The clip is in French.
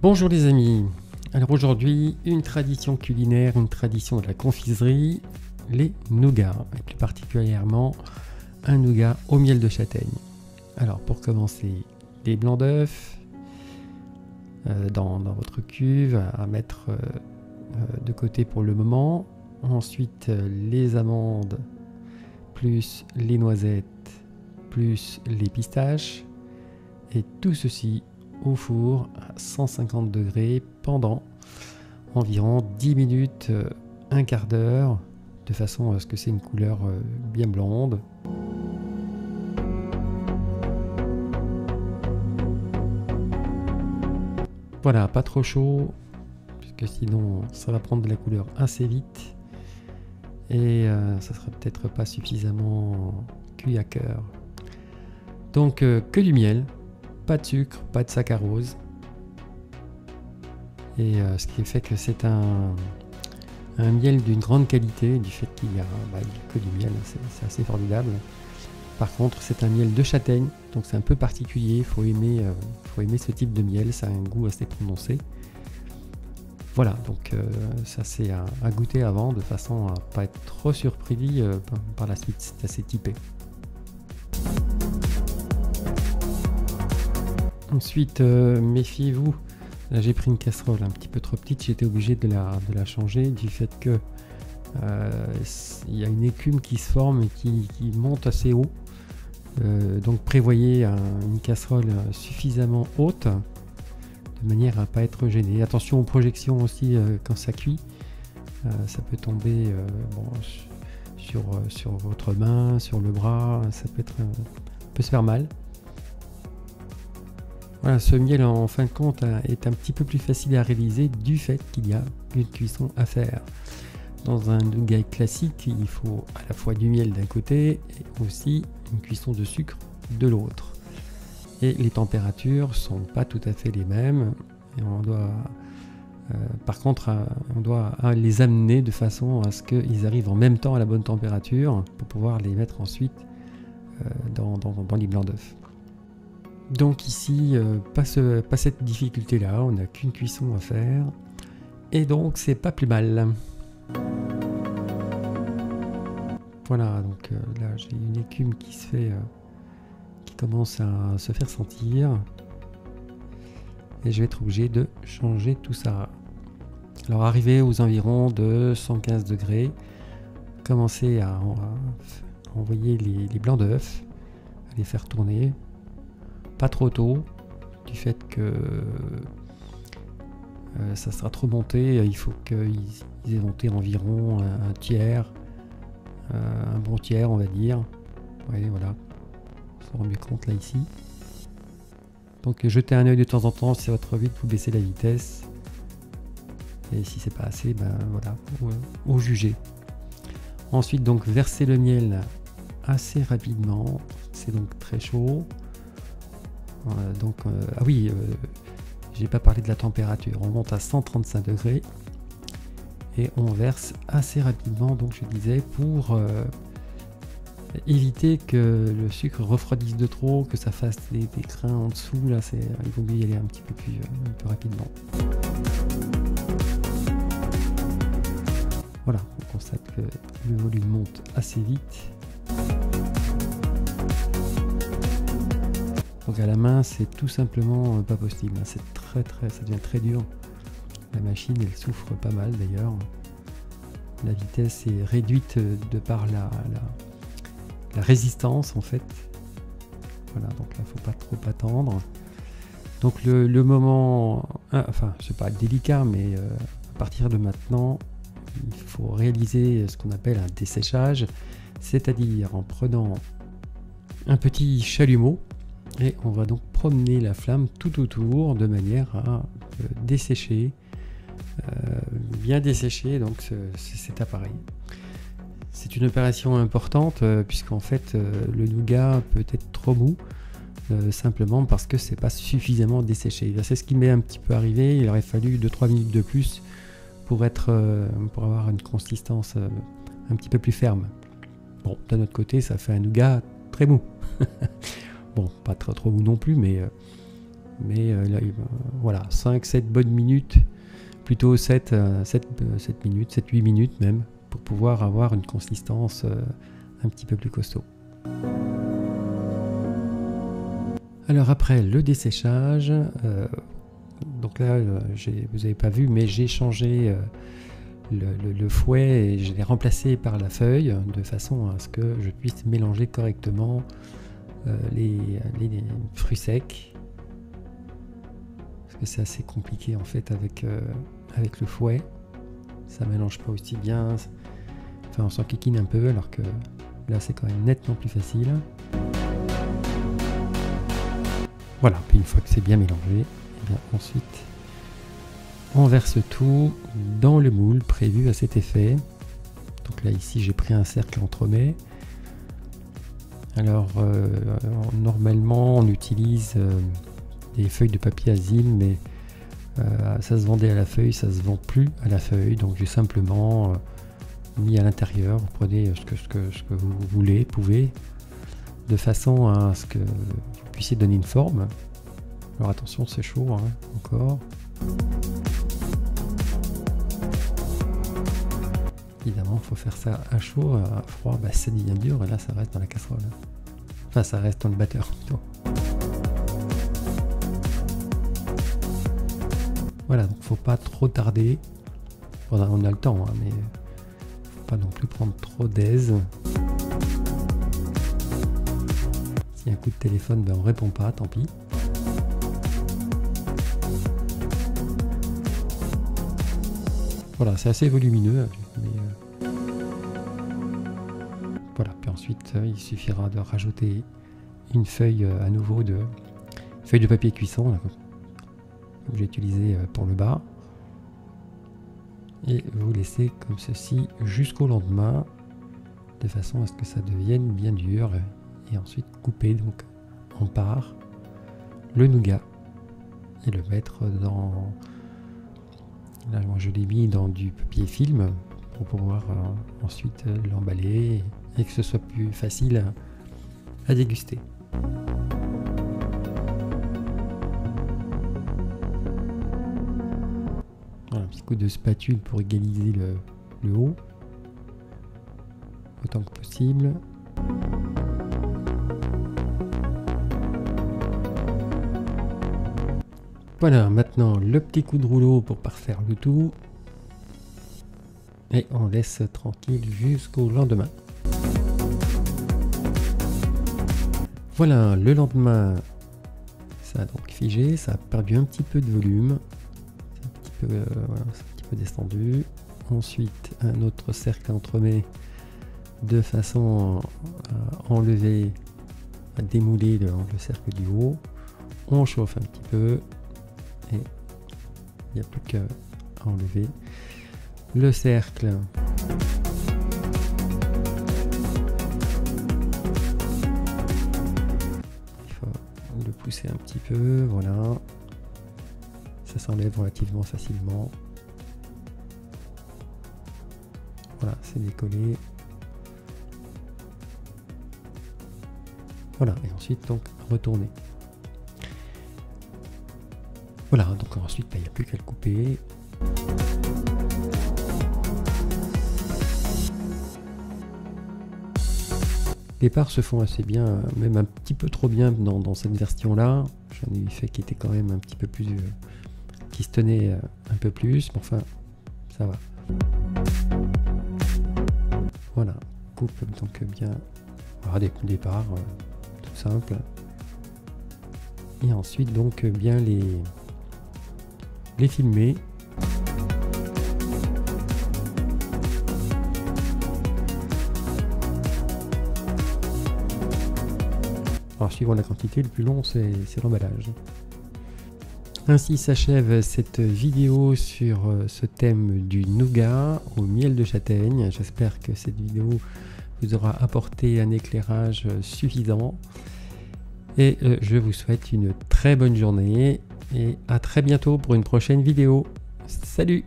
Bonjour les amis, alors aujourd'hui une tradition culinaire, une tradition de la confiserie, les nougats, et plus particulièrement un nougat au miel de châtaigne. Alors pour commencer, les blancs d'œufs dans votre cuve à mettre de côté pour le moment, ensuite les amandes, plus les noisettes, plus les pistaches, et tout ceci au four à 150 degrés pendant environ 10 minutes, un quart d'heure, de façon à ce que c'est une couleur bien blonde. Voilà, pas trop chaud, puisque sinon ça va prendre de la couleur assez vite et ça sera peut-être pas suffisamment cuit à cœur. Donc que du miel. Pas de sucre, pas de saccharose. Et ce qui fait que c'est un miel d'une grande qualité, du fait qu'il y a que du miel, c'est assez formidable. Par contre, c'est un miel de châtaigne, donc c'est un peu particulier, il faut aimer ce type de miel, ça a un goût assez prononcé. Voilà, donc ça c'est à goûter avant, de façon à ne pas être trop surpris par la suite, c'est assez typé. Ensuite, méfiez-vous, là j'ai pris une casserole un petit peu trop petite, j'étais obligé de la changer du fait que il y a une écume qui se forme et qui monte assez haut. Donc prévoyez une casserole suffisamment haute de manière à ne pas être gêné. Attention aux projections aussi quand ça cuit, ça peut tomber sur votre main, sur le bras, ça peut se faire mal. Voilà, ce miel en fin de compte est un petit peu plus facile à réaliser du fait qu'il y a une cuisson à faire. Dans un nougat classique, il faut à la fois du miel d'un côté et aussi une cuisson de sucre de l'autre. Et les températures sont pas tout à fait les mêmes. Et on doit, par contre, on doit les amener de façon à ce qu'ils arrivent en même temps à la bonne température pour pouvoir les mettre ensuite dans les blancs d'œufs. Donc ici, pas cette difficulté-là, on n'a qu'une cuisson à faire, et donc c'est pas plus mal. Voilà, donc là j'ai une écume qui commence à se faire sentir, et je vais être obligé de changer tout ça. Alors arrivé aux environs de 115 degrés, commencez à envoyer les blancs d'œufs, à les faire tourner. Pas trop tôt, du fait que ça sera trop monté, il faut qu'ils aient monté environ un tiers, un bon tiers on va dire. Ouais, voilà, on s'en rend mieux compte là ici. Donc jetez un œil de temps en temps, si ça va trop vite, vous baissez la vitesse. Et si c'est pas assez, voilà, au juger. Ensuite donc versez le miel assez rapidement, c'est donc très chaud. Ah oui, j'ai pas parlé de la température. On monte à 135 degrés et on verse assez rapidement, donc je disais, pour éviter que le sucre refroidisse de trop, que ça fasse des grains en dessous. Là, il vaut mieux y aller un petit peu plus rapidement. Voilà, on constate que le volume monte assez vite. Donc à la main, c'est tout simplement pas possible. C'est ça devient très dur. La machine, elle souffre pas mal d'ailleurs. La vitesse est réduite de par la résistance en fait. Voilà, donc là, faut pas trop attendre. Donc le moment, enfin, c'est pas délicat, mais à partir de maintenant, il faut réaliser ce qu'on appelle un desséchage, c'est-à-dire en prenant un petit chalumeau. Et on va donc promener la flamme tout autour de manière à dessécher, bien dessécher donc cet appareil. C'est une opération importante puisqu'en fait le nougat peut être trop mou simplement parce que c'est pas suffisamment desséché. C'est ce qui m'est un petit peu arrivé, il aurait fallu 2-3 minutes de plus pour avoir une consistance un petit peu plus ferme. Bon, d'un autre côté, ça fait un nougat très mou. Bon, pas trop mou non plus, mais mais là, voilà, 5-7 bonnes minutes, plutôt 7 minutes, 7-8 minutes même, pour pouvoir avoir une consistance un petit peu plus costaud. Alors après le desséchage, donc là vous n'avez pas vu, mais j'ai changé le fouet et je l'ai remplacé par la feuille de façon à ce que je puisse mélanger correctement les fruits secs, parce que c'est assez compliqué en fait avec le fouet, ça mélange pas aussi bien, enfin on s'enquiquine un peu, alors que là c'est quand même nettement plus facile. Voilà, puis une fois que c'est bien mélangé, et bien ensuite on verse tout dans le moule prévu à cet effet. Donc là ici j'ai pris un cercle entremets. Alors normalement on utilise des feuilles de papier Asile, mais ça se vendait à la feuille, ça se vend plus à la feuille, donc j'ai simplement mis à l'intérieur. Vous prenez ce que vous voulez, pouvez, de façon à ce que vous puissiez donner une forme. Alors attention, c'est chaud hein, encore. Évidemment, il faut faire ça à chaud, à froid, bah, ça devient dur et là ça reste dans la casserole. Enfin, ça reste dans le batteur plutôt. Voilà, donc faut pas trop tarder. On a le temps, hein, mais faut pas non plus prendre trop d'aise. Si un coup de téléphone, ben on répond pas, tant pis. Voilà, c'est assez volumineux, mais voilà. Puis ensuite, il suffira de rajouter une feuille à nouveau de papier cuisson, là, que j'ai utilisé pour le bas, et vous laissez comme ceci jusqu'au lendemain, de façon à ce que ça devienne bien dur, et ensuite couper donc en parts le nougat et le mettre dans, là moi je l'ai mis dans du papier film pour pouvoir ensuite l'emballer et que ce soit plus facile à déguster. Voilà, un petit coup de spatule pour égaliser le haut autant que possible. Voilà, maintenant le petit coup de rouleau pour parfaire le tout. Et on laisse tranquille jusqu'au lendemain. Voilà, le lendemain, ça a donc figé, ça a perdu un petit peu de volume. C'est un petit peu descendu. Ensuite, un autre cercle entremets de façon à enlever, à démouler le cercle du haut. On chauffe un petit peu. Et il n'y a plus qu'à enlever le cercle. Il faut le pousser un petit peu, voilà. Ça s'enlève relativement facilement. Voilà, c'est décollé. Voilà, et ensuite donc retourner. Voilà, donc ensuite il n'y a plus qu'à le couper. Les parts se font assez bien, même un petit peu trop bien dans cette version-là. J'en ai eu fait qui était quand même un petit peu plus, qui se tenait un peu plus, mais enfin, ça va. Voilà, coupe donc bien, voilà, des parts, tout simple. Et ensuite donc bien les filmer. Alors suivant la quantité, le plus long c'est l'emballage. Ainsi s'achève cette vidéo sur ce thème du nougat au miel de châtaigne. J'espère que cette vidéo vous aura apporté un éclairage suffisant. Et je vous souhaite une très bonne journée et à très bientôt pour une prochaine vidéo. Salut!